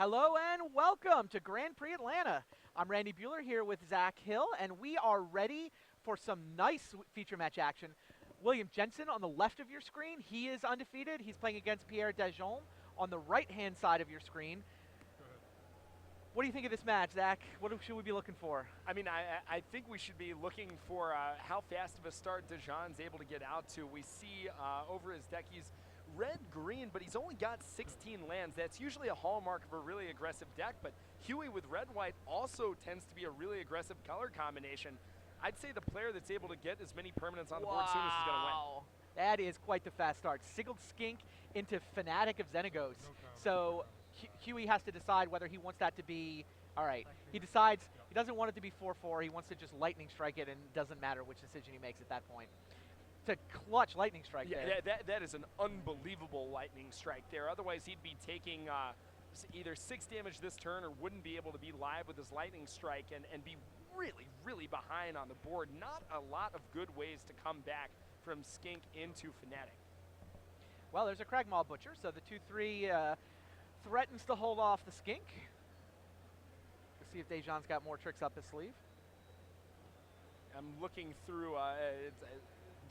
Hello and welcome to Grand Prix Atlanta. I'm Randy Bueller here with Zach Hill, and we are ready for some nice feature match action. William Jensen on the left of your screen, he is undefeated. He's playing against Pierre Dagen on the right-hand side of your screen. What do you think of this match, Zach? What should we be looking for? I mean, I think we should be looking for how fast of a start Dagen's able to get out to. We see over his deck he's red-green, but he's only got 16 lands. That's usually a hallmark of a really aggressive deck, but Huey with red-white also tends to be a really aggressive color combination. I'd say the player that's able to get as many permanents on the board soonest is going to win. That is quite the fast start. Sigiled Skink into Fanatic of Xenagos. So Huey has to decide whether he wants that to be, all right, he decides he doesn't want it to be 4-4, he wants to just lightning strike it, and it doesn't matter which decision he makes at that point. To clutch lightning strike there. That is an unbelievable lightning strike there. Otherwise, he'd be taking either 6 damage this turn or wouldn't be able to be live with his lightning strike and be really, really behind on the board. Not a lot of good ways to come back from Skink into Fnatic. Well, there's a Kragmaw Butcher, so the 2-3 threatens to hold off the Skink. Let's see if Dagen's got more tricks up his sleeve. I'm looking through,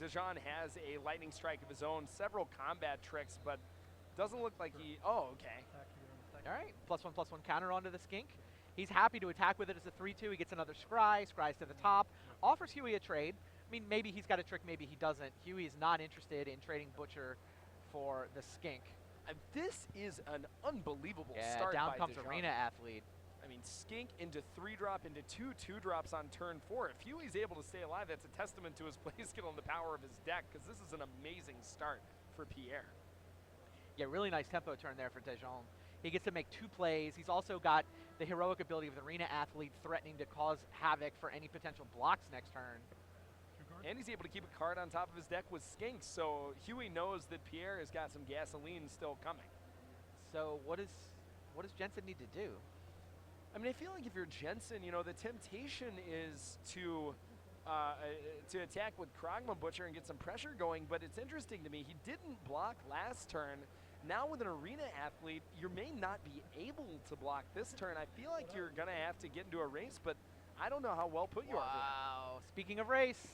Dagen has a lightning strike of his own, several combat tricks, but doesn't look like he, oh, okay. All right, +1/+1 counter onto the Skink. He's happy to attack with it as a 3-2. He gets another Scry's to the top, offers Huey a trade. I mean, maybe he's got a trick, maybe he doesn't. Huey is not interested in trading Butcher for the Skink. This is an unbelievable yeah, start down by comes Dagen. Arena Athlete. I mean, Skink into 3-drop into 2-2-drops on turn 4. If Huey's able to stay alive, that's a testament to his play skill and the power of his deck, because this is an amazing start for Pierre. Yeah, really nice tempo turn there for Dagen. He gets to make 2 plays. He's also got the heroic ability of the Arena Athlete threatening to cause havoc for any potential blocks next turn. And he's able to keep a card on top of his deck with Skink, so Huey knows that Pierre has got some gasoline still coming. So what does Jensen need to do? I mean, I feel like if you're Jensen, you know, the temptation is to attack with Kragmaw Butcher and get some pressure going, but it's interesting to me, he didn't block last turn. Now with an Arena Athlete, you may not be able to block this turn. I feel like you're going to have to get into a race, but I don't know how well put you are. Wow, speaking of race,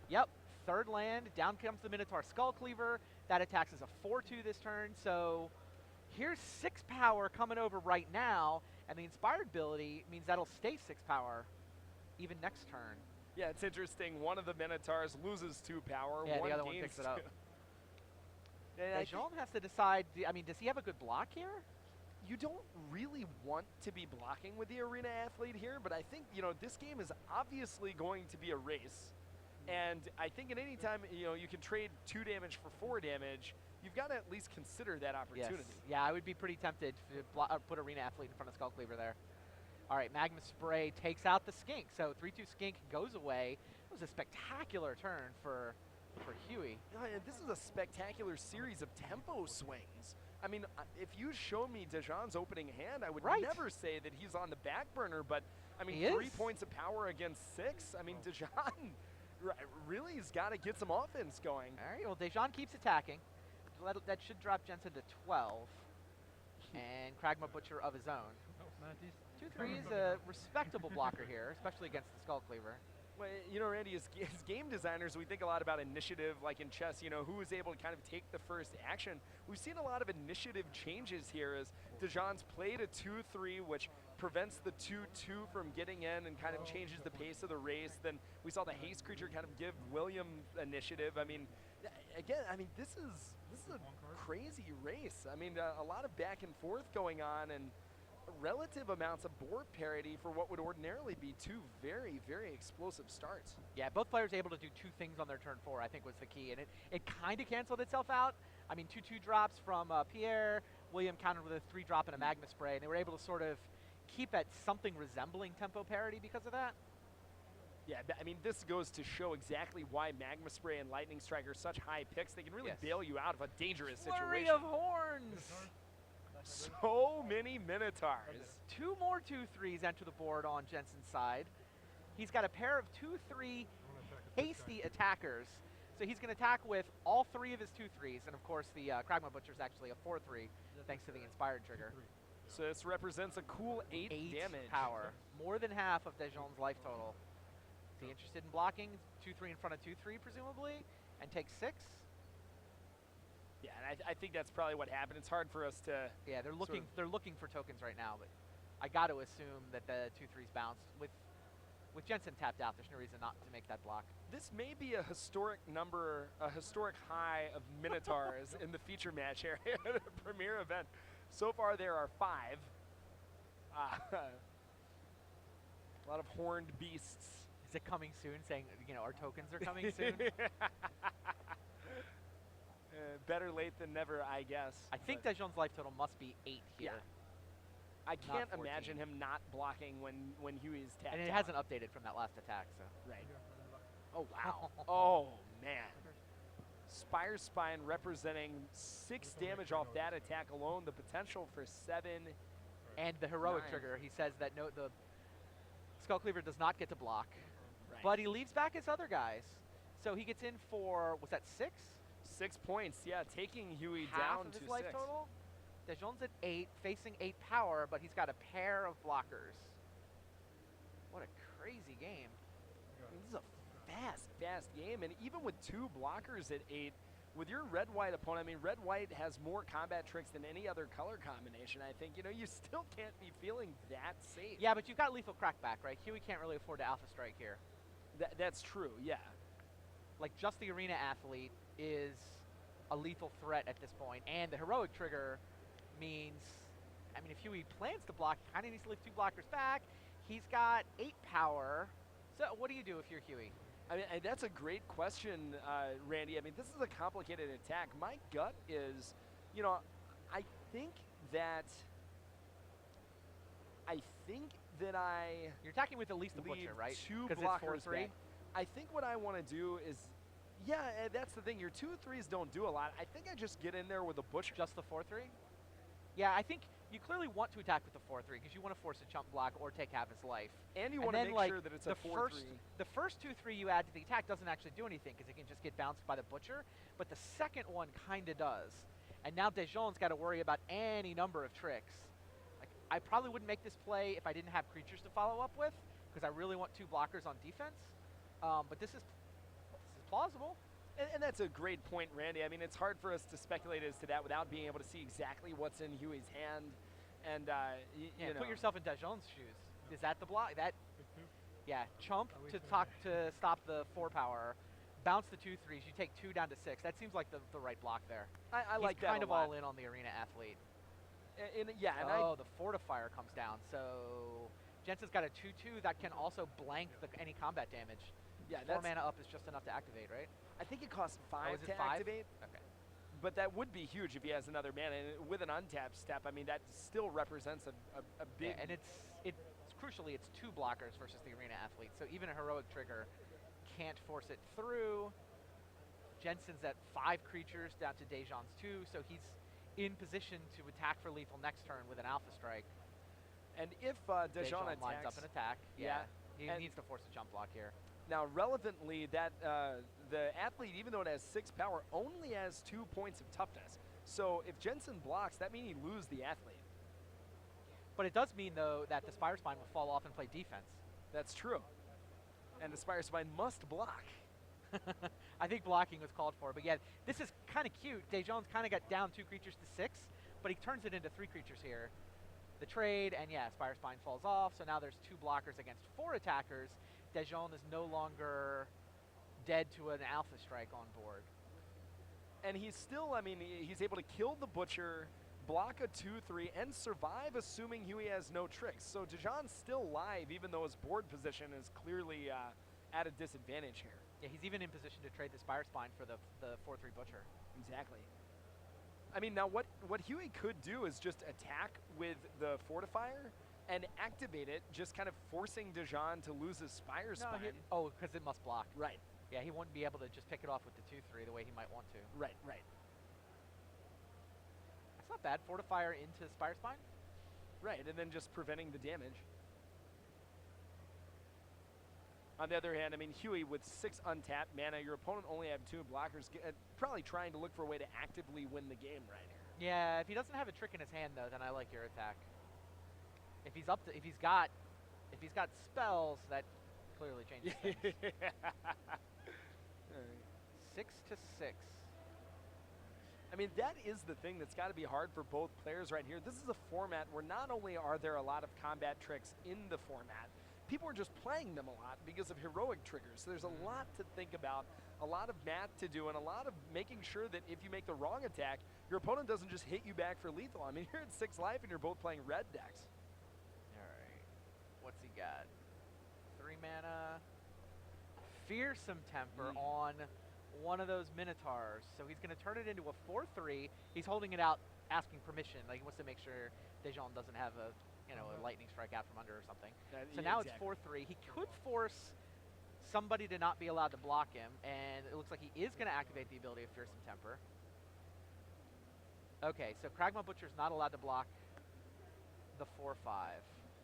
yep, 3rd land, down comes the Minotaur Skull Cleaver. That attacks as a 4-2 this turn, so here's 6 power coming over right now, and the Inspired ability means that'll stay 6 power even next turn. Yeah, it's interesting. One of the Minotaurs loses 2 power. Yeah, one the other one gains picks it up. 2. Dagen has to decide, I mean, does he have a good block here? You don't really want to be blocking with the Arena Athlete here, but I think, you know, this game is obviously going to be a race. And I think at any time, you know, you can trade 2 damage for 4 damage, you've got to at least consider that opportunity. Yes. Yeah, I would be pretty tempted to put Arena Athlete in front of Skull Cleaver there. All right, Magma Spray takes out the Skink, so 3-2 Skink goes away. It was a spectacular turn for Huey. This is a spectacular series of tempo swings. I mean, if you show me Dagen's opening hand, I would never say that he's on the back burner, but I mean, 3 points of power against 6. I mean, Dagen really has got to get some offense going. All right, well, Dagen keeps attacking. That should drop Jensen to 12. And Kragmaw Butcher of his own. 2-3 is a respectable blocker here, especially against the Skull Cleaver. Well, you know, Randy, as game designers, we think a lot about initiative, like in chess, you know, who is able to kind of take the first action. We've seen a lot of initiative changes here as Dagen's played a 2-3, which prevents the 2-2 from getting in and kind of changes the pace of the race. Then we saw the haste creature kind of give William initiative. I mean, again, I mean, this is a crazy race. I mean, a lot of back and forth going on and relative amounts of board parity for what would ordinarily be 2 very, very explosive starts. Yeah, both players able to do 2 things on their turn 4, I think was the key. And it kind of canceled itself out. I mean, 2-2 drops from Pierre. William countered with a 3-drop and a Magma Spray. And they were able to sort of keep at something resembling tempo parity because of that. Yeah, I mean, this goes to show exactly why Magma Spray and Lightning Strike are such high picks. They can really bail you out of a dangerous Flurry situation. of horns! So many Minotaurs. 2 more 2-3s enter the board on Jensen's side. He's got a pair of 2-3 hasty attackers. So he's going to attack with all 3 of his 2-3s. And of course, the Kragmaw Butcher is actually a 4-3, thanks to the Inspired trigger. So this represents a cool 8 damage. power. More than half of Dagen's life total. Is he interested in blocking? 2-3 in front of 2-3, presumably, and take 6? Yeah, and I think that's probably what happened. It's hard for us to... Yeah, they're looking for tokens right now, but I got to assume that the 2-3's bounced. With Jensen tapped out, there's no reason not to make that block. This may be a historic number, a historic high of Minotaurs in the feature match area at a premier event. So far, there are 5. A lot of horned beasts. Is it coming soon? Saying, our tokens are coming soon? Better late than never, I guess. I think Dagen's life total must be 8 here. Yeah. I can't imagine him not blocking when Huey's tapped And it hasn't updated from that last attack, so. Right. Oh, wow. Oh, man. Spire Spine representing 6 damage off that attack alone. The potential for 7. And the heroic 9. trigger, he says that the Skull Cleaver does not get to block. Right. But he leaves back his other guys. So he gets in for, was that 6? 6 points, yeah, taking Huey Half down of to his life 6. total. Dagen's at 8, facing 8 power, but he's got a pair of blockers. What a crazy game. I mean, this is a fast game, and even with 2 blockers at 8, with your red-white opponent, I mean, red-white has more combat tricks than any other color combination. I think, you still can't be feeling that safe. Yeah, but you've got lethal crackback, right? Huey can't really afford to alpha strike here. That's true, yeah. Like, just the arena athlete is a lethal threat at this point, and the heroic trigger means, I mean, if Huey plans to block, he kind of needs to leave 2 blockers back. He's got 8 power. So what do you do if you're Huey? I mean, that's a great question, Randy. I mean, this is a complicated attack. My gut is, I think that You're attacking with at least the Butcher, right? 2 'Cause blockers it's 4-3. back. I think what I want to do is, yeah, that's the thing. Your 2-3s don't do a lot. I think I just get in there with a Butcher. Just the 4-3? Yeah, I think you clearly want to attack with the 4-3 because you want to force a chump block or take half his life. And you want to make sure that it's a 4-3. The first 2-3 you add to the attack doesn't actually do anything because it can just get bounced by the Butcher, but the second one kind of does. And now Dagen's got to worry about any number of tricks. Like, I probably wouldn't make this play if I didn't have creatures to follow up with because I really want 2 blockers on defense. But this is plausible. And that's a great point, Randy. I mean, it's hard for us to speculate as to that without being able to see exactly what's in Huey's hand. And, you know. Put yourself in Dagen's shoes. Is that the block? Yeah, chump to stop the 4 power. Bounce the 2-3s. You take 2 down to 6. That seems like the right block there. I like that He's kind a of lot. all in on the arena athlete. The Fortifier comes down. So Jensen's got a 2-2 that can also blank any combat damage. Yeah, 4 mana up is just enough to activate, right? I think it costs 5 is it to 5? activate. Okay. But that would be huge if he has another mana. And with an untapped step, I mean, that still represents a big... Yeah, and it's crucially, it's 2 blockers versus the arena athlete. So even a heroic trigger can't force it through. Jensen's at 5 creatures down to Dagen's 2, so he's in position to attack for lethal next turn with an alpha strike. And if Dagen attacks... lines up an attack. Yeah. He And needs to force a jump block here. now, relevantly, that the athlete, even though it has 6 power, only has 2 points of toughness. So if Jensen blocks, that means he loses the athlete. But it does mean, though, that the Spire Spine will fall off and play defense. That's true. And the Spire Spine must block. I think blocking was called for. But yeah, this is kind of cute. Dagen's kind of got down 2 creatures to 6, but he turns it into 3 creatures here. The trade, and yeah, Spire Spine falls off, so now there's 2 blockers against 4 attackers. Dagen is no longer dead to an alpha strike on board. And he's still, I mean, he's able to kill the Butcher, block a 2-3, and survive, assuming Huey has no tricks. So Dagen's still live, even though his board position is clearly at a disadvantage here. Yeah, he's even in position to trade the Spire Spine for the 4-3 Butcher. Exactly. I mean, now what Huey could do is just attack with the Fortifier and activate it, just kind of forcing Dagen to lose his Spire Spine. Because it must block. Right. Yeah, he wouldn't be able to just pick it off with the 2-3 the way he might want to. Right. That's not bad. Fortifier into Spire Spine. Right, and then just preventing the damage. On the other hand, I mean, Huey with 6 untapped mana, your opponent only have 2 blockers, probably trying to look for a way to actively win the game right here. Yeah, if he doesn't have a trick in his hand, though, then I like your attack. If he's up to, if he's got spells, that clearly changes things. 6-6. I mean, that is the thing that's got to be hard for both players right here. This is a format where not only are there a lot of combat tricks in the format, people are just playing them a lot because of heroic triggers. So there's a lot to think about, a lot of math to do, and a lot of making sure that if you make the wrong attack, your opponent doesn't just hit you back for lethal. I mean, you're at 6 life and you're both playing red decks. All right. What's he got? 3 mana. Fearsome Temper on one of those Minotaurs. So he's going to turn it into a 4/3. He's holding it out, asking permission. Like he wants to make sure Dagen doesn't have a lightning strike out from under or something. So now it's 4/3. He could force somebody to not be allowed to block him, and it looks like he is going to activate the ability of Fearsome Temper. Okay, so Kragma Butcher's not allowed to block the 4/5.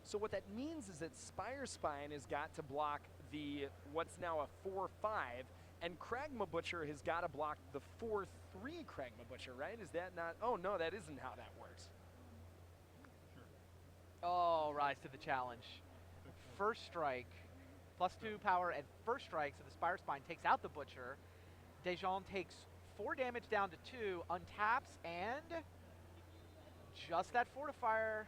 So what that means is that Spire Spine has got to block the what's now a 4/5, and Kragma Butcher has got to block the 4/3 Kragma Butcher, right? Is that not? Oh no, that isn't how that works. Oh, rise to the challenge. First strike, +2 power and first strike, so the Spire Spine takes out the Butcher. Dagen takes 4 damage down to 2, untaps, and just that Fortifier.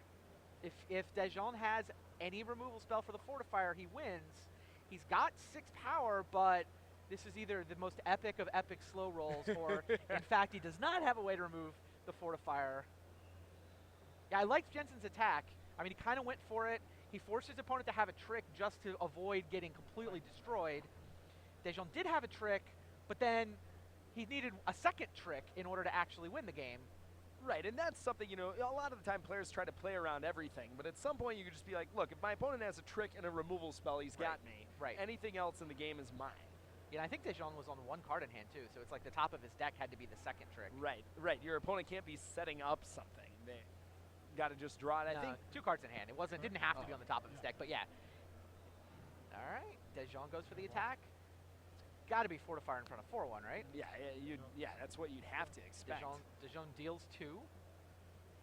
If Dagen has any removal spell for the Fortifier, he wins. He's got 6 power, but this is either the most epic of epic slow rolls, or in fact, he does not have a way to remove the Fortifier. Yeah, I liked Jensen's attack. I mean, he kind of went for it. He forced his opponent to have a trick just to avoid getting completely destroyed. Dagen did have a trick, but then he needed a second trick in order to actually win the game. Right, and that's something, a lot of the time players try to play around everything, but at some point you could just be like, look, if my opponent has a trick and a removal spell, he's got me. Right. Anything else in the game is mine. Yeah, I think Dagen was on 1 card in hand, too, so it's like the top of his deck had to be the second trick. Right. Your opponent can't be setting up something. They got to just draw it. I think 2 cards in hand. It didn't have to be on the top of his deck, but yeah. All right, Dagen goes for the attack. Got to be Fortifier in front of 4/1, right? Yeah, that's what you'd have to expect. Dagen deals 2,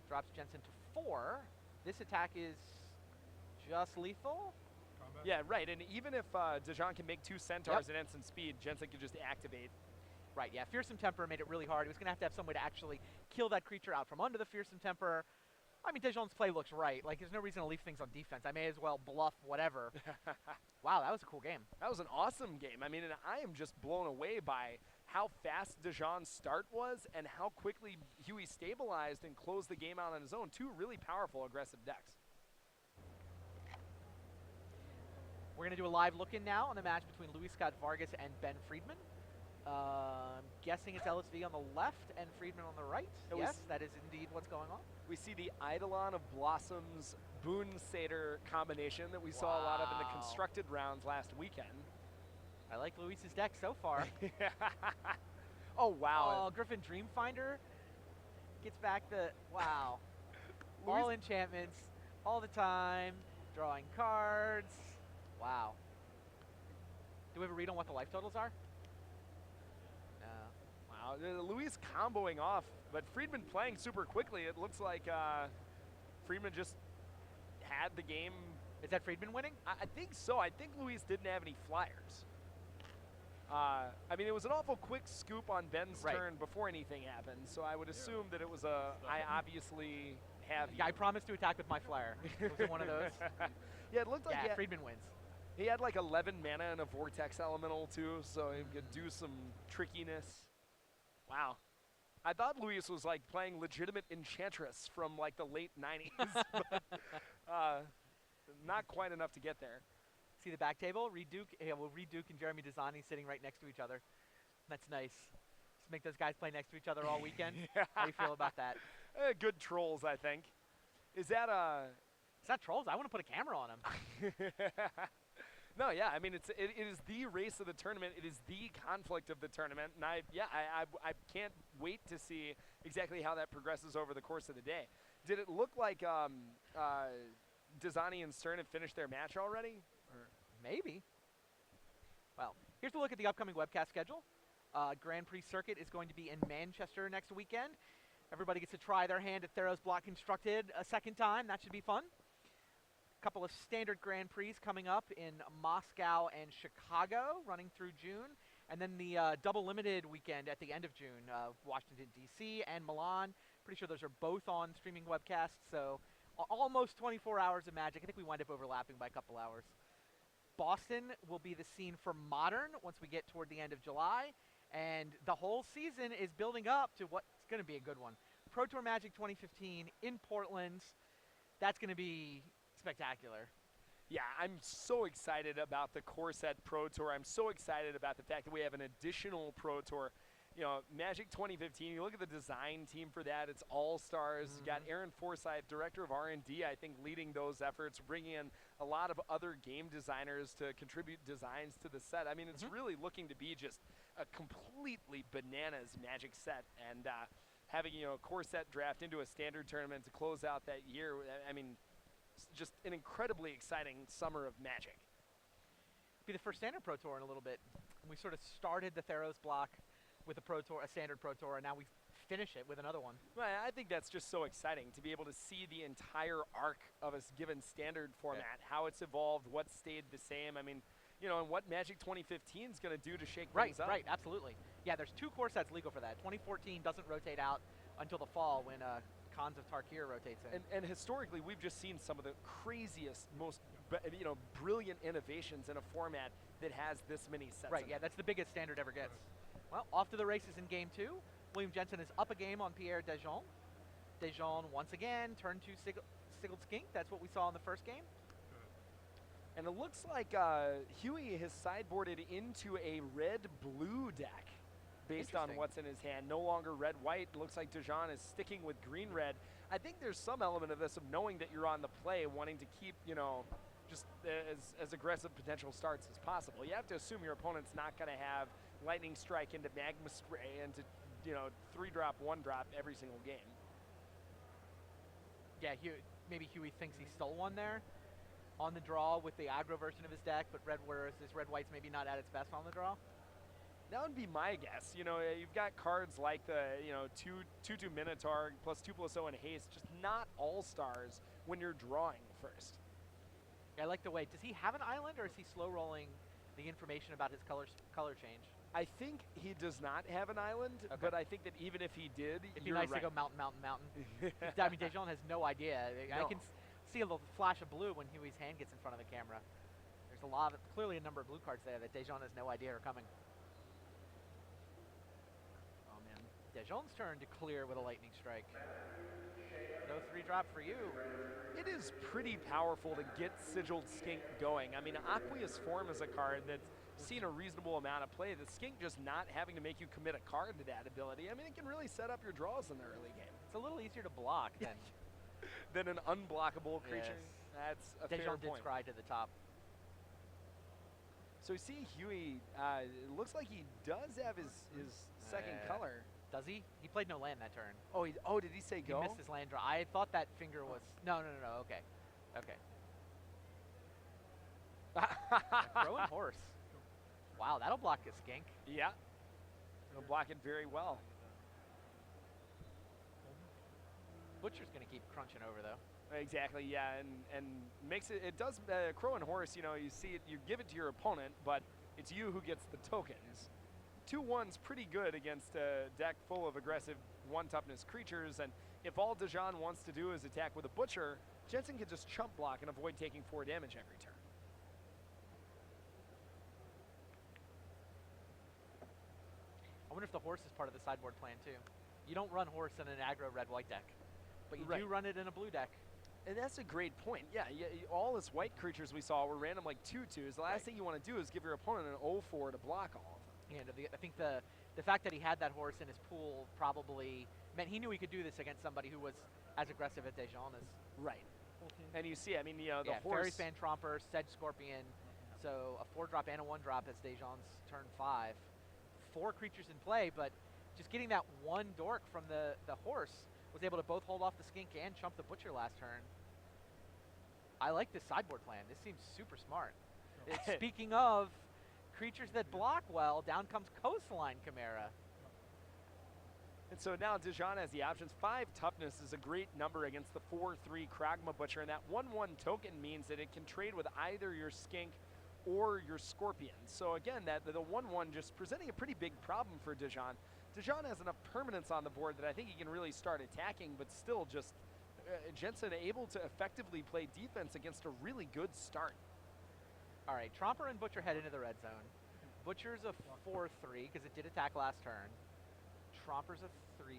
drops Jensen to 4. This attack is just lethal. Combat? Yeah, right. And even if Dagen can make 2 Centaurs at instant speed, Jensen can just activate. Right, yeah. Fearsome Temper made it really hard. He was going to have some way to actually kill that creature out from under the Fearsome Temper. I mean, Dagen's play looks right. Like, there's no reason to leave things on defense. I may as well bluff whatever. Wow, that was a cool game. That was an awesome game. I mean, and I am just blown away by how fast Dagen's start was and how quickly Huey stabilized and closed the game out on his own. 2 really powerful, aggressive decks. We're going to do a live look-in now on the match between Luis Scott Vargas and Ben Friedman. I'm guessing it's LSV on the left and Friedman on the right. Yes, that is indeed what's going on. We see the Eidolon of Blossoms Boon Satyr combination that we saw a lot of in the constructed rounds last weekend. I like Luis's deck so far. Oh, wow. Oh, Griffin Dreamfinder gets back the, wow. All enchantments, all the time, drawing cards. Wow. Do we have a read on what the life totals are? No. Wow, Luis comboing off, but Friedman playing super quickly. It looks like Friedman just had the game. Is that Friedman winning? I think so. I think Luis didn't have any flyers. I mean, it was an awful quick scoop on Ben's turn before anything happened, so I would assume that it was I obviously have you. I promised to attack with my flyer. Was it one of those? Yeah, it looked like Friedman wins. He had like 11 mana and a Vortex Elemental too, so he could do some trickiness. Wow. I thought Luis was like playing legitimate Enchantress from like the late 90s, but not quite enough to get there. See the back table? Reed Duke and Jeremy Desani sitting right next to each other. That's nice. Just make those guys play next to each other all weekend. How do you feel about that? Good trolls, I think. Is that It's not trolls. I want to put a camera on them. No, yeah, I mean, it is the race of the tournament. It is the conflict of the tournament, and I can't wait to see exactly how that progresses over the course of the day. Did it look like Desani and Stern have finished their match already? Or? Maybe. Well, here's a look at the upcoming webcast schedule. Grand Prix Circuit is going to be in Manchester next weekend. Everybody gets to try their hand at Theros Block Constructed a second time. That should be fun. Couple of standard Grand Prix coming up in Moscow and Chicago, running through June. And then the double limited weekend at the end of June, Washington, D.C. and Milan. Pretty sure those are both on streaming webcasts, so almost 24 hours of Magic. I think we wind up overlapping by a couple hours. Boston will be the scene for Modern once we get toward the end of July. And the whole season is building up to what's going to be a good one. Pro Tour Magic 2015 in Portland. That's going to be spectacular. Yeah, I'm so excited about the Core Set Pro Tour. I'm so excited about the fact that we have an additional Pro Tour. You know, Magic 2015, you look at the design team for that, it's all-stars. You got Aaron Forsyth, director of R&D, I think, leading those efforts, bringing in a lot of other game designers to contribute designs to the set. I mean, it's really looking to be just a completely bananas Magic set. And having, you know, a core set draft into a standard tournament to close out that year, I mean, just an incredibly exciting summer of Magic. Be the first standard Pro Tour in a little bit. We sort of started the Theros block with a Pro Tour, a standard Pro Tour, and now we finish it with another one. Well, I think that's just so exciting to be able to see the entire arc of a given standard format, how it's evolved, what stayed the same. I mean, you know, and what Magic 2015 is going to do to shake things up. Right, absolutely. Yeah, there's 2 core sets legal for that. 2014 doesn't rotate out until the fall when Khans of Tarkir rotates in. And historically, we've just seen some of the craziest, most brilliant innovations in a format that has this many sets. Right, yeah, that's the biggest standard ever gets. Well, off to the races in Game 2. William Jensen is up a game on Pierre Dagen. Dagen, once again, turn 2 Sigiled Skink. That's what we saw in the first game. And it looks like Huey has sideboarded into a red-blue deck based on what's in his hand. No longer red-white. Looks like Dagen is sticking with green-red. I think there's some element of this of knowing that you're on the play, wanting to keep, you know, just as aggressive potential starts as possible. You have to assume your opponent's not going to have Lightning Strike into Magma Spray and to, you know, 3-drop, 1-drop every single game. Yeah, maybe Huey thinks he stole one there on the draw with the aggro version of his deck, but whereas his red-white's maybe not at its best on the draw. That would be my guess. You know, you've got cards like the, you know, 2/2 Minotaur plus 2/0 and haste, just not all-stars when you're drawing first. Yeah, I like the way, does he have an island or is he slow rolling the information about his color change? I think he does not have an island, but I think that even if he did, it'd be nice to go mountain. I mean, Dagen has no idea. I can see a little flash of blue when Huey's hand gets in front of the camera. There's clearly a number of blue cards there that Dagen has no idea are coming. Oh man, Dagen's turn to clear with a Lightning Strike. No 3-drop for you. It is pretty powerful to get Sigiled Skink going. I mean, Aqueous Form is a card that's seen a reasonable amount of play. The Skink just not having to make you commit a card to that ability. I mean, it can really set up your draws in the early game. It's a little easier to block than an unblockable creature. Yes. That's a fair Dagen point. did scry to the top. So you see Huey, it looks like he does have his second color. Does he? He played no land that turn. Oh, did he say go? He missed his land draw. I thought that finger was... No, okay. Crow and horse. Wow, that'll block a skink. Yeah. It'll block it very well. Butcher's going to keep crunching over, though. Exactly, yeah, and makes it, it does, Crow and Horse, you know, you see it, you give it to your opponent, but it's you who gets the tokens. 2/1's pretty good against a deck full of aggressive 1-toughness creatures, and if all Dagen wants to do is attack with a Butcher, Jensen can just chump block and avoid taking 4 damage every turn. I wonder if the horse is part of the sideboard plan, too. You don't run horse in an aggro red-white deck, but you do run it in a blue deck. And that's a great point. Yeah, all his white creatures we saw were random like 2/2s. The last thing you want to do is give your opponent an 0/4 to block all of them. Yeah, I think the fact that he had that horse in his pool probably meant he knew he could do this against somebody who was as aggressive as Dagen is. Right. And you see, I mean, you know, the horse... Fairy Span Tromper, Sedge Scorpion, so a 4-drop and a 1-drop as Dagen's turn 5. 4 creatures in play, but just getting that 1 dork from the horse was able to both hold off the skink and chump the Butcher last turn. I like this sideboard plan. This seems super smart. Speaking of creatures that block well, down comes Coastline Chimera. And so now Dagen has the options. 5 toughness is a great number against the 4-3 Kragma Butcher, and that 1-1 token means that it can trade with either your Skink or your Scorpion. So again, the 1-1 just presenting a pretty big problem for Dagen. Dagen has enough permanence on the board that I think he can really start attacking, but still just Jensen able to effectively play defense against a really good start. All right, Tromper and Butcher head into the red zone. Butcher's a 4-3 because it did attack last turn. Tromper's a 3-3.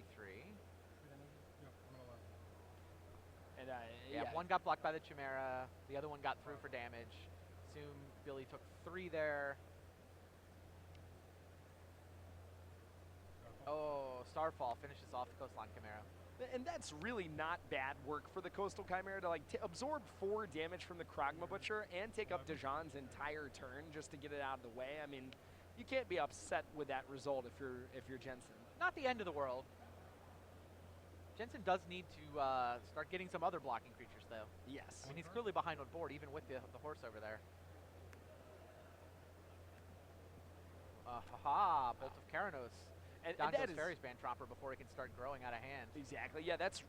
And yeah, one got blocked by the Chimera. The other one got through for damage. Assume Billy took 3 there. Oh, Starfall finishes off the Coastline Chimera. And that's really not bad work for the Coastal Chimera to like absorb 4 damage from the Kragma Butcher and take up Dagen's entire turn just to get it out of the way. I mean, you can't be upset with that result if you're Jensen. Not the end of the world. Jensen does need to start getting some other blocking creatures, though. Yes. I mean, he's clearly behind on board, even with the horse over there. Haha, Bolt of Keranos. And that is Fairy's Band Tromper before it can start growing out of hand. Exactly. Yeah, that's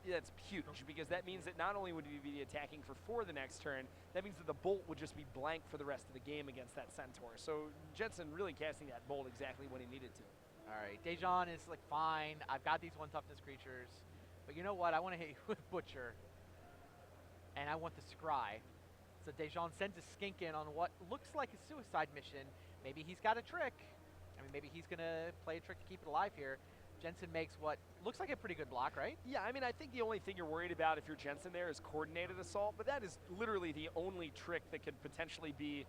huge because that means that not only would he be attacking for 4 the next turn, that means that the bolt would just be blank for the rest of the game against that Centaur. So Jensen really casting that bolt exactly when he needed to. All right, Dagen is like, fine, I've got these 1 toughness creatures, but you know what? I want to hit you with Butcher, and I want the Scry. So Dagen sends a Skink in on what looks like a suicide mission. Maybe he's got a trick. I mean, maybe he's going to play a trick to keep it alive here. Jensen makes what looks like a pretty good block, right? Yeah, I mean, I think the only thing you're worried about if you're Jensen there is coordinated assault, but that is literally the only trick that could potentially be,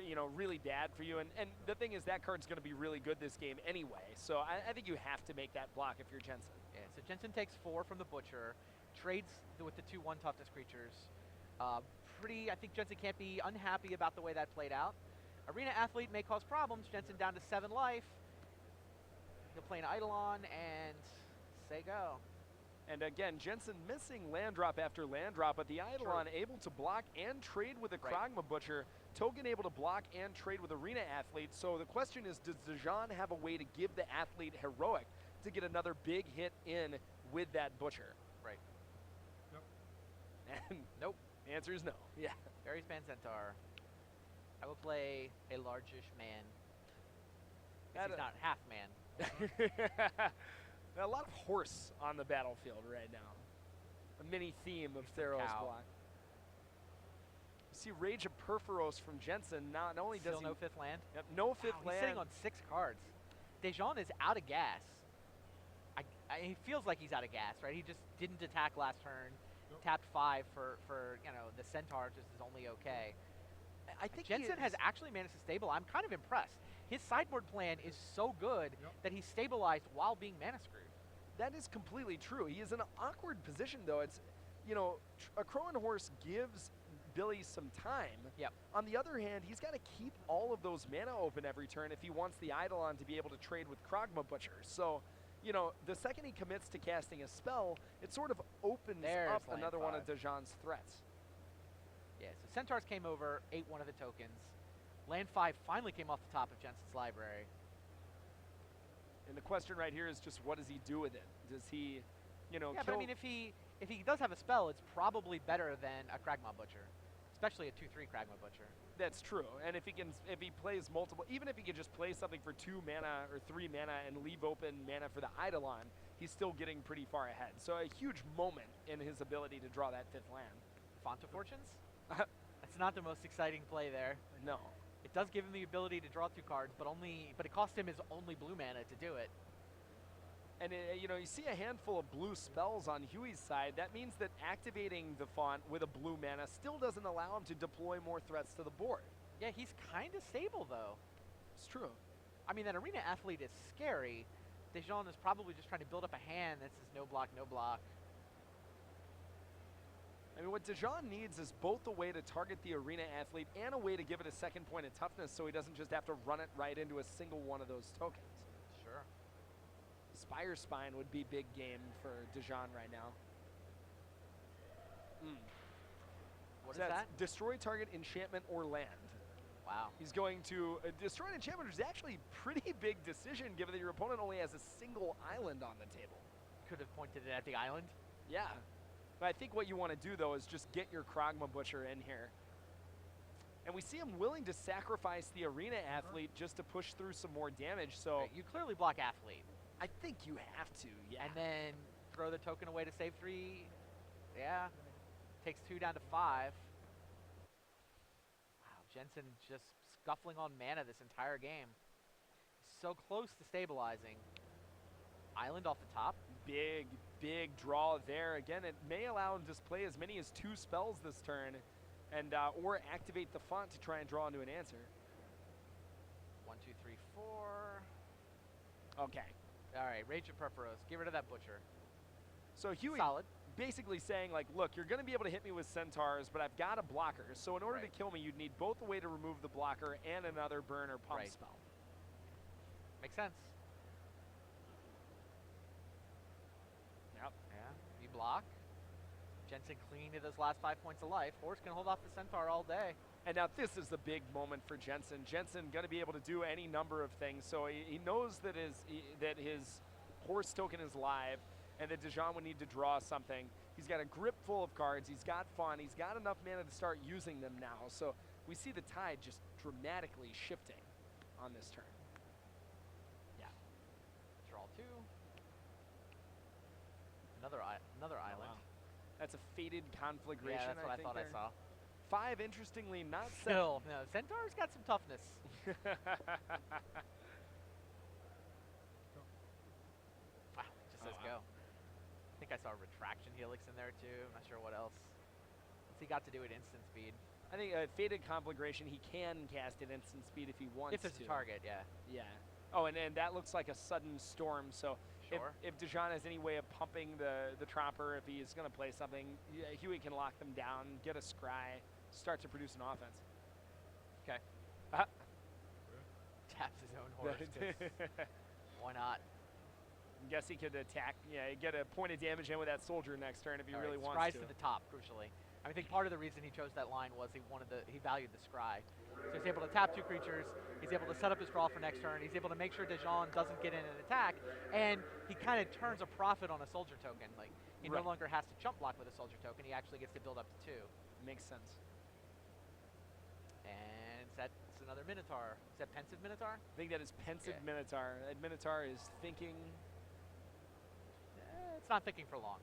you know, really bad for you. And the thing is, that card's going to be really good this game anyway. So I think you have to make that block if you're Jensen. Yeah, so Jensen takes 4 from the Butcher, trades with the 2/1 toughness creatures. I think Jensen can't be unhappy about the way that played out. Arena Athlete may cause problems. Jensen down to 7 life. He'll play an Eidolon and say go. And again, Jensen missing land drop after land drop, but the Eidolon able to block and trade with a Kragma Butcher. Token able to block and trade with Arena Athlete. So the question is, does Dagen have a way to give the Athlete heroic to get another big hit in with that Butcher? Right. Nope. And nope. The answer is no. Yeah. Fairy's Band Centaur. I will play a largish man. He's not half man. A lot of horse on the battlefield right now. A mini theme of Theros block. You see Rage of Perforos from Jensen. Not only does he no 5th land. Yep, no 5th land. He's sitting on 6 cards. Dagen is out of gas. He feels like he's out of gas, right? He just didn't attack last turn. Tapped 5 for you know, the Centaur just is only okay. I think Jensen has actually managed to stabilize. I'm kind of impressed. His sideboard plan is so good that he's stabilized while being mana screwed. That is completely true. He is in an awkward position, though. It's, you know, a Crow and Horse gives Billy some time. Yep. On the other hand, he's got to keep all of those mana open every turn if he wants the Eidolon to be able to trade with Kragma Butcher. So, you know, the second he commits to casting a spell, it sort of opens up another one of Dagen's threats. Yeah, so Centaurs came over, ate one of the tokens. Land 5 finally came off the top of Jensen's library. And the question right here is just, what does he do with it? Does he, you know, but I mean, if he does have a spell, it's probably better than a Kragma Butcher, especially a 2/3 Kragma Butcher. That's true. And if he plays multiple, even if he could just play something for 2 mana or 3 mana and leave open mana for the Eidolon, he's still getting pretty far ahead. So a huge moment in his ability to draw that 5th land. Font of Fortunes? That's not the most exciting play there. No. It does give him the ability to draw 2 cards, but it cost him his only blue mana to do it. And you know, you see a handful of blue spells on Huey's side. That means that activating the font with a blue mana still doesn't allow him to deploy more threats to the board. Yeah, he's kind of stable, though. It's true. I mean, that Arena Athlete is scary. Dagen is probably just trying to build up a hand that says no block, no block. I mean, what Dagen needs is both a way to target the Arena Athlete and a way to give it a 2nd point of toughness so he doesn't just have to run it right into a single one of those tokens. Sure. Spire Spine would be big game for Dagen right now. What is that? Destroy target enchantment or land. Wow. Wow. He's going to destroy an enchantment, which is actually a pretty big decision given that your opponent only has a single island on the table. Could have pointed it at the island. Yeah. But I think what you want to do, though, is just get your Kragma Butcher in here. And we see him willing to sacrifice the Arena Athlete just to push through some more damage, so... Right, you clearly block Athlete. I think you have to, yeah. And then throw the token away to save 3. Yeah. Takes 2 down to 5. Wow, Jensen just scuffling on mana this entire game. So close to stabilizing. Island off the top. Big, big draw there. Again, it may allow him to play as many as 2 spells this turn, and or activate the font to try and draw into an answer. 1, 2, 3, 4. Okay. All right, Rage of Purpose. Get rid of that Butcher. So Huey Solid. basically saying, like, look, you're going to be able to hit me with Centaurs, but I've got a blocker. So in order to kill me, you'd need both a way to remove the blocker and another burn or pump spell. Makes sense. Yep. Yeah, you block. Jensen clinging to those last 5 points of life. Horse can hold off the Centaur all day. And now this is the big moment for Jensen. Jensen going to be able to do any number of things. So he knows that his horse token is live and that Dagen would need to draw something. He's got a grip full of cards. He's got fun. He's got enough mana to start using them now. So we see the tide just dramatically shifting on this turn. Yeah. Draw 2. Another island. Wow. That's a Fated Conflagration. Yeah, that's what I thought I saw. 5, interestingly, not 7. Still, no. Centaur's got some toughness. Wow, it just says go. I think I saw a Retraction Helix in there too. I'm not sure what else. What's he got to do at instant speed? I think Fated Conflagration, he can cast at instant speed if he wants to. If it's a target, yeah. Yeah. Oh, and that looks like a sudden storm, so sure. if Dagen has any way of pumping the Trapper, if he is going to play something, Huey can lock them down, get a scry, start to produce an offense. Okay. Taps his own horse. Why not? I guess he could attack, get a point of damage in with that soldier next turn if he really wants scries to. to the top, crucially. I think part of the reason he chose that line was he valued the scry. So he's able to tap 2 creatures, he's able to set up his draw for next turn, he's able to make sure Dagen doesn't get in an attack, and he kind of turns a profit on a soldier token. Like, he no longer has to chump block with a soldier token, he actually gets to build up to 2. Makes sense. And that's another Minotaur. Is that Pensive Minotaur? I think that is Pensive Minotaur. That Minotaur is thinking... It's not thinking for long.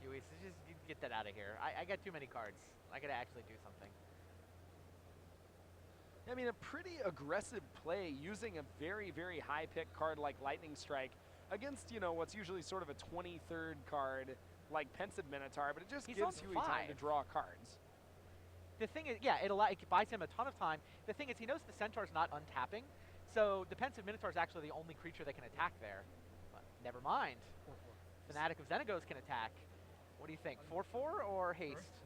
Huey, so just get that out of here. I got too many cards. I gotta actually do something. I mean, a pretty aggressive play using a very, very high pick card like Lightning Strike against, what's usually sort of a 23rd card like Pensive Minotaur, but it just gives Huey time to draw cards. The thing is, yeah, it buys him a ton of time. The thing is, he knows the Centaur's not untapping, so the Pensive Minotaur is actually the only creature that can attack there. But never mind. Fanatic of Xenagos can attack. What do you think, 4/4 or haste?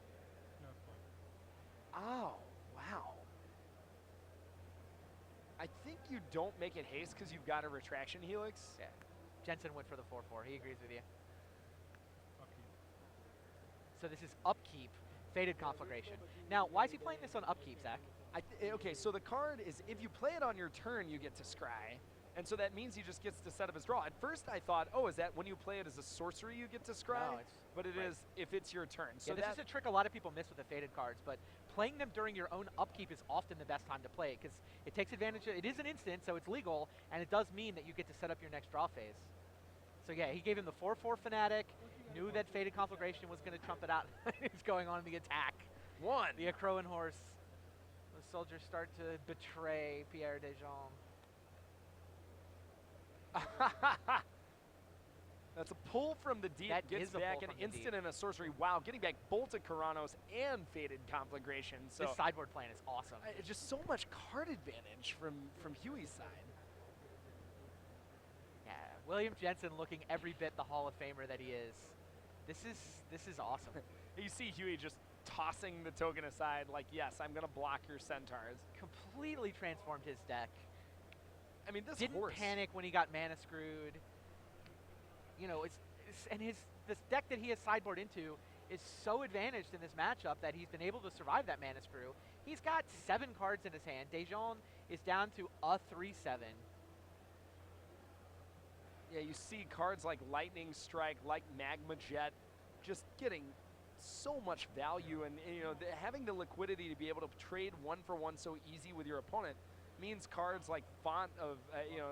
Oh, wow. I think you don't make it haste because you've got a Retraction Helix. Yeah. Jensen went for the 4/4. He agrees with you. Upkeep. So this is upkeep, Fated Conflagration. Now, why is he playing this on upkeep, Zach? Okay, so the card is, if you play it on your turn, you get to scry. And so that means he just gets to set up his draw. At first I thought, oh, is that when you play it as a sorcery you get to scry? No, but it is if it's your turn. So yeah, this is a trick a lot of people miss with the Fated cards, but playing them during your own upkeep is often the best time to play it, because it takes advantage of, it is an instant, so it's legal, and it does mean that you get to set up your next draw phase. So yeah, he gave him the 4/4 Fanatic, knew that Fated Conflagration was going to trump it out. He's going on the attack. The Acroan Horse. The soldiers start to betray Pierre Dagen. That's a pull from the deep. That gets is a back pull an from the instant deep. and a sorcery. Wow, getting back Bolt of Karanos and Fated Conflagration. So This sideboard plan is awesome. just so much card advantage from Huey's side. Yeah, William Jensen looking every bit the Hall of Famer that he is. This is awesome. You see Huey just tossing the token aside like, yes, I'm going to block your Centaurs. Completely transformed his deck. I mean, this Didn't horse. panic when he got mana screwed. You know, this deck that he has sideboard into is so advantaged in this matchup that he's been able to survive that mana screw. He's got 7 cards in his hand. Dagen is down to a 3/7. Yeah, you see cards like Lightning Strike, like Magma Jet, just getting so much value, and you know, having the liquidity to be able to trade 1-for-1 so easy with your opponent means cards like Font of, you know,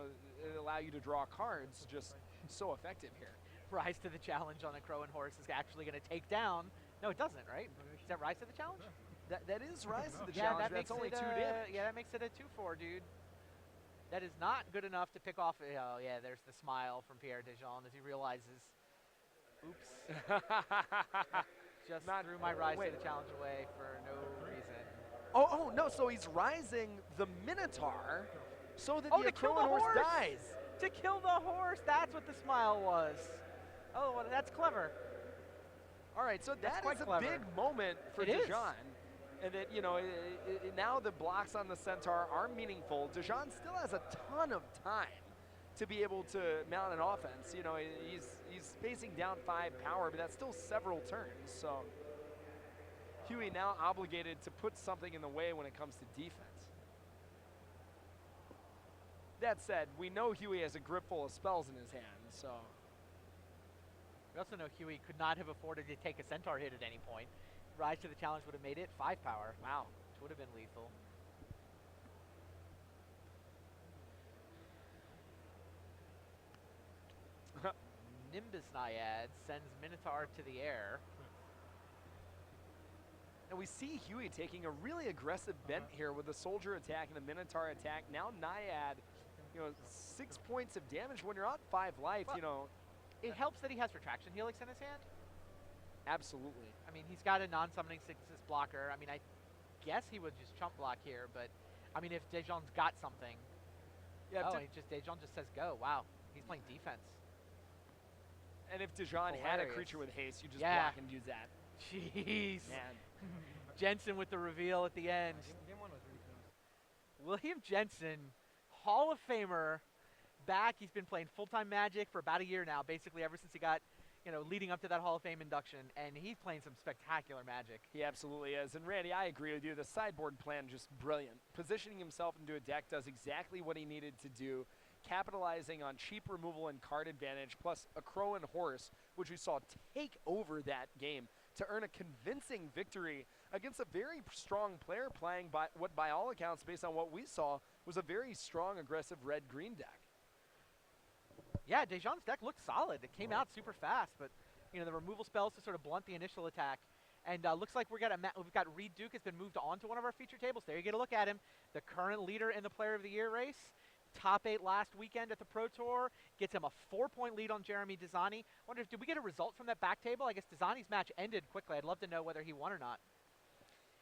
allow you to draw cards, just so effective here. Rise to the challenge on a Crow and Horse is actually going to take down. No, it doesn't, right? Is that Rise to the challenge? That is Rise to the Yeah, challenge. that That's makes only it 2 damage. Yeah, that makes it a 2/4, dude. That is not good enough to pick off. Oh, yeah, there's the smile from Pierre Dagen as he realizes, oops, just threw my Rise to the challenge away for no reason. Oh, no, so he's rising the Minotaur so that the to kill Crow and the Horse horse! dies. To kill the horse, that's what the smile was. Oh, well, that's clever. All right, so that quite is a clever. big moment for It is. Dagen. And that, you know, now the blocks on the Centaur are meaningful. Dagen still has a ton of time to be able to mount an offense. You know, he's facing down 5 power, but that's still several turns. So Huey now obligated to put something in the way when it comes to defense. That said, we know Huey has a grip full of spells in his hand, so. We also know Huey could not have afforded to take a Centaur hit at any point. Rise to the challenge would have made it 5 power. Wow. Which would have been lethal. Nimbus Naiad sends Minotaur to the air. And we see Huey taking a really aggressive bent here with the Soldier attack and the Minotaur attack. Now Naiad, you know, 6 points of damage when you're on 5 life, Well, you know. It helps that he has Retraction Helix in his hand. Absolutely. I mean, he's got a non-summoning 6 blocker. I mean, I guess he would just chump block here, but I mean, if Dagen's got something. Yeah, Oh, Dagen just says go. Wow, he's playing defense. and if Dagen had a Hilarious. creature with haste, you just Yeah. block and use that. Jeez. Man. Jensen with the reveal at the end. Game 1 was really close. William Jensen, Hall of Famer, back. He's been playing full-time Magic for about a year now, basically ever since he got, you know, leading up to that Hall of Fame induction, and he's playing some spectacular Magic. He absolutely is. And Randy, I agree with you. The sideboard plan just brilliant. Positioning himself into a deck does exactly what he needed to do, capitalizing on cheap removal and card advantage, plus a Crow and Horse, which we saw take over that game to earn a convincing victory against a very strong player playing by what, by all accounts, based on what we saw, was a very strong, aggressive red-green deck. Yeah, Dagen's deck looked solid. It came out super fast, but you know the removal spells to sort of blunt the initial attack. And looks like we've got Reed Duke has been moved on to one of our feature tables. There you get a look at him, the current leader in the Player of the Year race. Top 8 last weekend at the Pro Tour. Gets him a 4-point lead on Jeremy Desani. Wonder if, did we get a result from that back table? I guess Desani's match ended quickly. I'd love to know whether he won or not.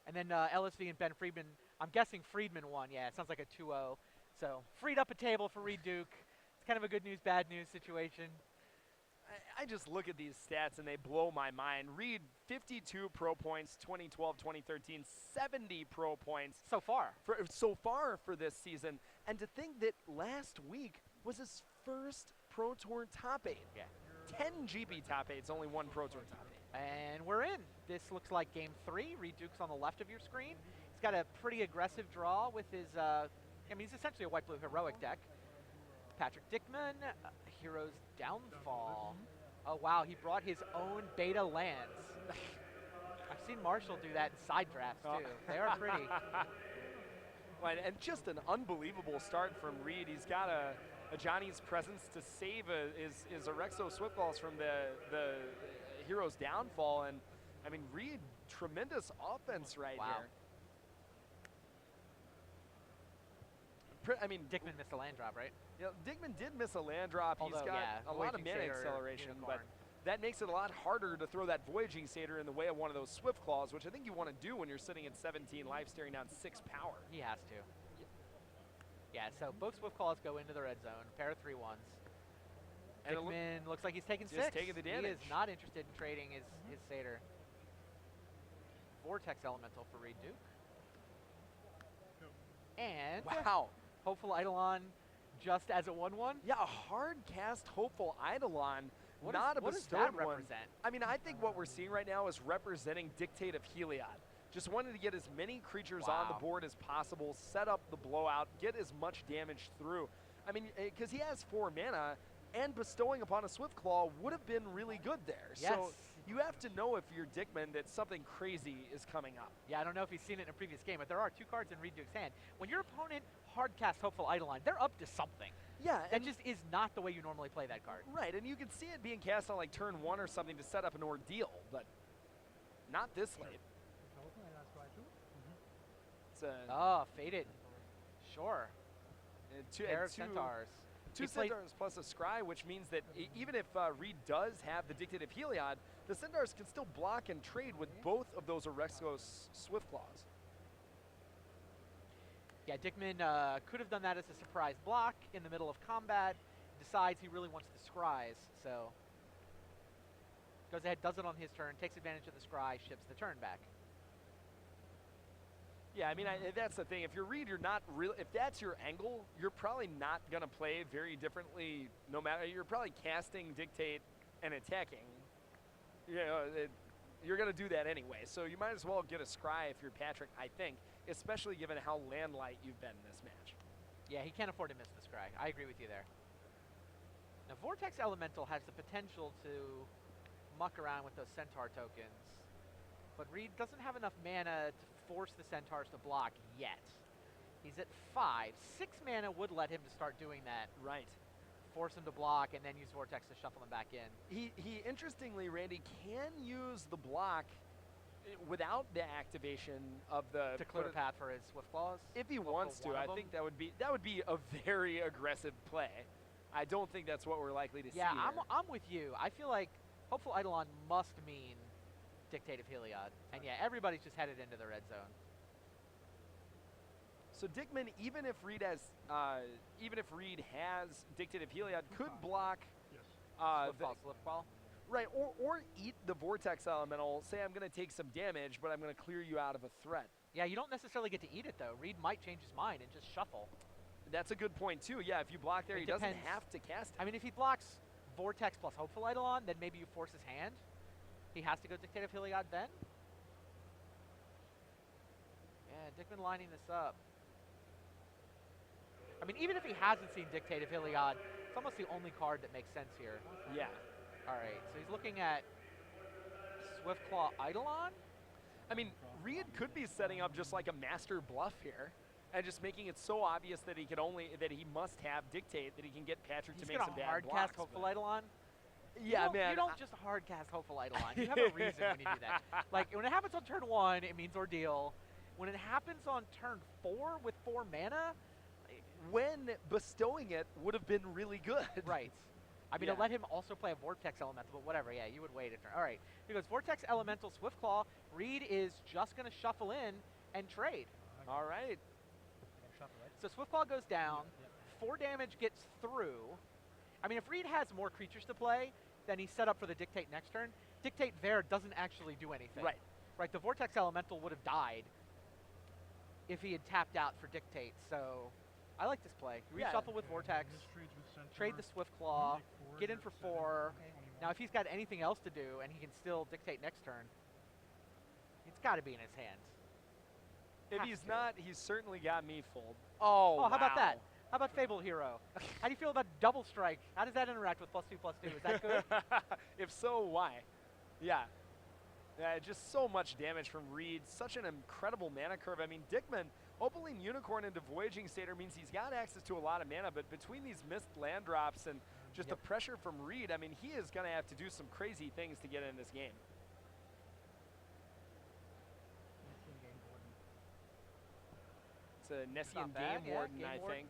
And then LSV and Ben Friedman. I'm guessing Friedman won. Yeah, it sounds like a 2-0. So freed up a table for Reed Duke. It's kind of a good news, bad news situation. I just look at these stats and they blow my mind. Reed, 52 pro points, 2012, 2013, 70 pro points. So far. So far for this season. And to think that last week was his first Pro Tour top 8. Yeah. 10 GB top 8s, only 1 Pro Tour top 8. And we're in. This looks like game 3. Reed Duke's on the left of your screen. He's got a pretty aggressive draw with his, I mean, he's essentially a white-blue heroic deck. Patrick Dickman, Hero's Downfall. Oh, wow, he brought his own beta lands. I've seen Marshall do that in side drafts, too. They are pretty. Well, and just an unbelievable start from Reed. He's got a Johnny's Presence to save his Orexo Swiftballs from the Hero's Downfall. And, I mean, Reed, tremendous offense right here. I mean, Dickman missed a land drop, right? You know, Dickman did miss a land drop. Although, he's got yeah, a lot of Voyaging mana Satyr, acceleration, Unicorn. but that makes it a lot harder to throw that Voyaging Satyr in the way of one of those Swift Claws, which I think you want to do when you're sitting at 17 life, staring down 6 power. He has to. Yeah, so both Swift Claws go into the red zone. Pair of 3/1s. And Dickman looks like he's taking just 6. taking the He damage. is not interested in trading his Satyr. Vortex Elemental for Reed Duke. And Wow. Hopeful Eidolon just as a 1/1. Yeah, a hard cast Hopeful Eidolon What not a does bestowed that one. represent? I mean, I think what we're seeing right now is representing Dictate of Heliod. Just wanted to get as many creatures on the Wow. board as possible, set up the blowout, get as much damage through. I mean, because he has 4 mana, and bestowing upon a Swiftclaw would have been really good there. Yes. So you have to know if you're Dickman that something crazy is coming up. Yeah, I don't know if he's seen it in a previous game, but there are 2 cards in Reed Duke's hand. When your opponent hardcasts Hopeful Eidolon, they're up to something. Yeah, That and just is not the way you normally play that card. right, and you can see it being cast on like turn 1 or something to set up an ordeal, but not this late. It's a Oh, faded. Sure. Pair of two Centaurs. Two He played- Centaurs plus a Scry, which means that even if Reed does have the Dictate of Heliod, the Centaurs can still block and trade with both of those Orexos Swiftclaws. Yeah, Dickman could have done that as a surprise block in the middle of combat. Decides he really wants the Scries, so goes ahead, does it on his turn, takes advantage of the Scry, ships the turn back. Yeah, I mean, that's the thing. If you're Reed, you're not real. If that's your angle, you're probably not going to play very differently. No matter, you're probably casting, Dictate, and attacking. You know, you're going to do that anyway. So you might as well get a Scry if you're Patrick, I think, especially given how land light you've been in this match. Yeah, he can't afford to miss the Scry. I agree with you there. Now, Vortex Elemental has the potential to muck around with those Centaur tokens, but Reed doesn't have enough mana to force the Centaurs to block yet. He's at 5. 6 mana would let him to start doing that. Right. Force him to block and then use Vortex to shuffle him back in. He interestingly, Randy, can use the block without the activation of the To clear a path for his Swiftclaws. if he Well, wants for to. one I of 'em. think that would be a very aggressive play. I don't think that's what we're likely to see. Yeah, here. I'm with you. I feel like Hopeful Eidolon must mean Dictate of Heliod. And yeah, everybody's just headed into the red zone. So Dickman, even if Reed has Dictate of Heliod, could block Swiftball. right or eat the Vortex Elemental. Say I'm going to take some damage, but I'm going to clear you out of a threat. Yeah, you don't necessarily get to eat it though. Reed might change his mind and just shuffle. That's a good point too. Yeah, if you block there, It he doesn't depends. have to cast it. I mean, if he blocks Vortex plus Hopeful Eidolon, then maybe you force his hand. He has to go Dictate of Heliod then. Yeah, Dickman lining this up. I mean, even if he hasn't seen Dictate of Heliod, it's almost the only card that makes sense here. Yeah. All right, so he's looking at Swiftclaw Eidolon. I mean, Reed could be setting up just like a master bluff here, and just making it so obvious that he must have Dictate that he can get Patrick He's to make gonna some bad hard blocks. cast Hopeful but- Eidolon. Yeah, man. You don't just hard cast Hopeful Eidolon. You have a reason when you do that. Like when it happens on turn 1, it means ordeal. When it happens on turn 4 with 4 mana, when bestowing it would have been really good. right. I mean, Yeah. to let him also play a Vortex Elemental, but whatever. Yeah, you would wait a turn. All right. He goes Vortex Elemental Swiftclaw. Reed is just going to shuffle in and trade. All right. So Swiftclaw goes down. 4 damage gets through. I mean, if Reed has more creatures to play, then he's set up for the Dictate next turn. Dictate there doesn't actually do anything. Right. Right, the Vortex Elemental would have died if he had tapped out for Dictate, so I like this play. Yeah. Reshuffle with Vortex, trade the Swiftclaw, get in for 4. Now, if he's got anything else to do and he can still Dictate next turn, it's got to be in his hand. If Has he's to. not, he's certainly got me fooled. Oh, Oh, how about that? wow. How about Fable Hero? How do you feel about Double Strike? How does that interact with +2/+2? Is that good? If so, why? Yeah. Just so much damage from Reed. Such an incredible mana curve. I mean, Dickman, Opaline Unicorn into Voyaging Satyr means he's got access to a lot of mana, but between these missed land drops and just the pressure from Reed, I mean, he is going to have to do some crazy things to get in this game. It's a Nessian Not bad, Game yeah, Warden, Game I Warden. think.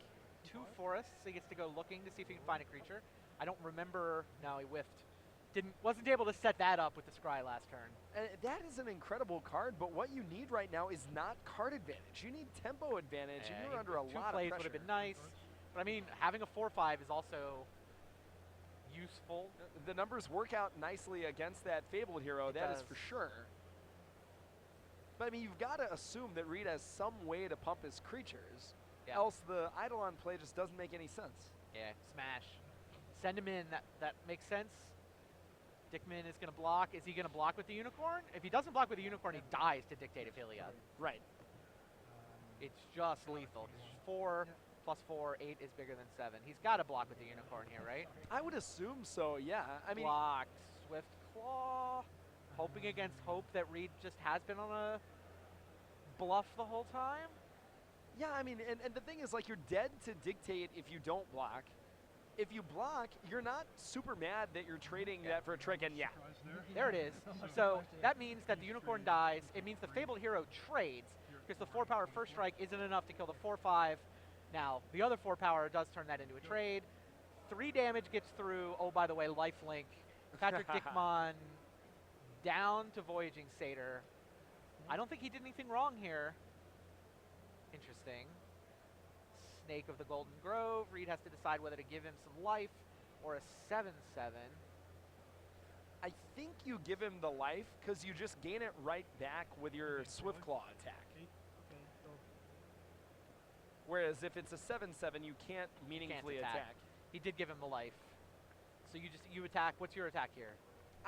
2 forests, so he gets to go looking to see if he can find a creature. I don't remember. No, he whiffed. Wasn't able to set that up with the Scry last turn. That is an incredible card, but what you need right now is not card advantage. You need tempo advantage, and you're under a Two lot of plays pressure. would have been nice, but I mean, having a 4/5 is also useful. The numbers work out nicely against that Fabled Hero, It that is does. for sure. But I mean, you've got to assume that Reed has some way to pump his creatures, Yeah. else the Eidolon play just doesn't make any sense. Yeah, smash. Send him in. That makes sense. Dickman is going to block. Is he going to block with the Unicorn? If he doesn't block with the Unicorn, he dies to Dictate of Hylia. Right. It's just lethal. 4 plus 4, 8 is bigger than 7. He's got to block with the Unicorn here, right? I would assume so, yeah. I mean, Blocked. Swift Claw. Hoping against hope that Reed just has been on a bluff the whole time. yeah, I mean, and the thing is, like, you're dead to Dictate if you don't block. If you block, you're not super mad that you're trading that for a trick, and yeah. There it is. So that means that the Unicorn dies. It means the Fabled Hero trades, because the 4-power first strike isn't enough to kill the 4-5. Now, the other 4-power does turn that into a trade. 3 damage gets through. Oh, by the way, lifelink. Patrick Dickman down to Voyaging Satyr. I don't think he did anything wrong here. Interesting. Snake of the Golden Grove. Reed has to decide whether to give him some life or a 7/7. I think you give him the life because you just gain it right back with your Swift Claw attack. Whereas if it's a 7/7, you can't meaningfully attack. He did give him the life. So you attack. What's your attack here?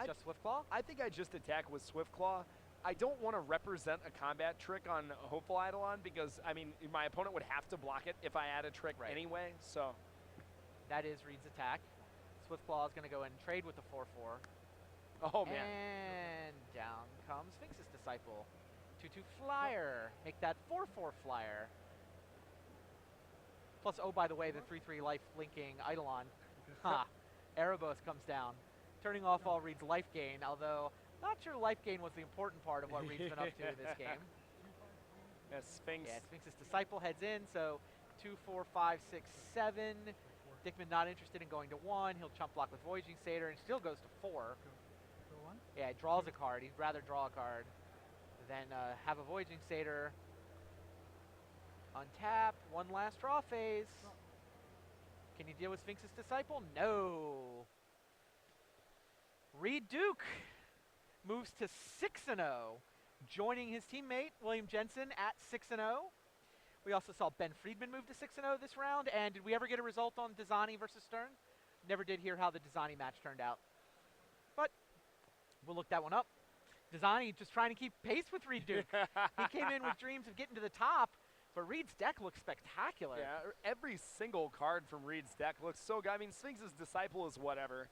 Just Swift Claw? I think I just attack with Swift Claw. I don't want to represent a combat trick on Hopeful Eidolon because, I mean, my opponent would have to block it if I add a trick anyway, so. That is Reed's attack. Swift Claw is going to go and trade with the 4/4. Oh, man. And down comes Sphinx's Disciple. 2/2 flyer. Make that 4/4 flyer. Plus, oh, by the way, the 3/3 life linking Eidolon. Ha. Erebos comes down, turning off all Reed's life gain, although not sure life gain was the important part of what Reed's been up to this game. Yeah, Sphinx. Yeah, Sphinx's Disciple heads in, so 2, 4, 5, 6, 7. Dickman not interested in going to 1. He'll chump block with Voyaging Satyr and still goes to 4. Yeah, he draws a card. He'd rather draw a card than have a Voyaging Satyr. Untap, one last draw phase. Can you deal with Sphinx's Disciple? No. Reed Duke moves to 6-0, joining his teammate, William Jensen, at 6-0. We also saw Ben Friedman move to 6-0 this round, and did we ever get a result on Dazani versus Stern? Never did hear how the Dazani match turned out. But we'll look that one up. Dazani just trying to keep pace with Reed Duke. He came in with dreams of getting to the top, but Reed's deck looks spectacular. Yeah, every single card from Reed's deck looks so good. I mean, Sphinx's Disciple is whatever.